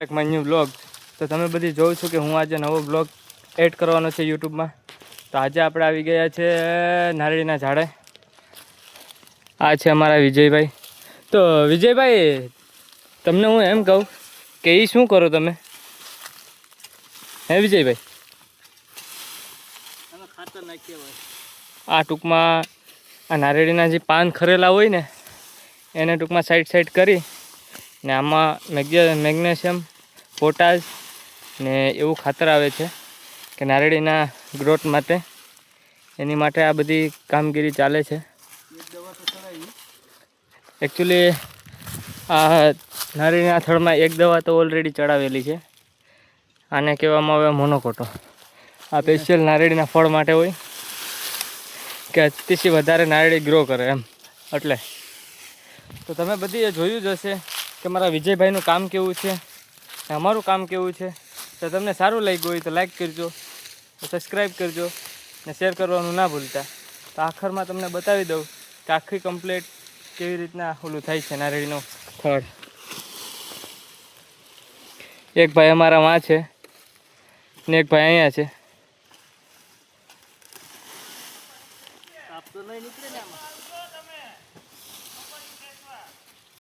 એક my new blog. તો તમે બધી જોઉં છો કે હું આજે નવો બ્લોગ એડ કરવાનો છે યુટ્યુબમાં. તો આજે આપણે આવી ગયા છે નારળીના ઝાડે. આ છે અમારા વિજયભાઈ. તો વિજયભાઈ, તમને હું એમ કહું કે એ શું કરો તમે? હે વિજયભાઈ? ખાતર નાખીએ હોય. આ ટૂંકમાં આ નારળીના જે પાન ખરેલા હોય ને એને ટૂંકમાં સાઈડ કરી ને આમાં મેગ્નેશિયમ, પોટાશ ને એવું ખાતર આવે છે કે નારળીના ગ્રોથ માટે. એની માટે આ બધી કામગીરી ચાલે છે. એકચ્યુઅલી આ નારળીના થડમાં એક દવા તો ઓલરેડી ચડાવેલી છે. આને કહેવામાં આવે મોનોકોટો. આ સ્પેશિયલ નારળીના ફળ માટે હોય કે અતિશય વધારે નારળી ગ્રો કરે એમ. એટલે તો તમે બધી એ જોયું જ હશે કે મારા વિજયભાઈનું કામ કેવું છે ને અમારું કામ કેવું છે. તો તમને સારું લાગ્યું હોય તો લાઈક કરજો, સબસ્ક્રાઈબ કરજો ને શેર કરવાનું ના ભૂલતા. તો આખરમાં તમને બતાવી દઉં કે આખી કમ્પ્લીટ કેવી રીતના ઓલું થાય છે નારળીનું થડ. એક ભાઈ અમારા માં છે ને એક ભાઈ અહીંયા છે.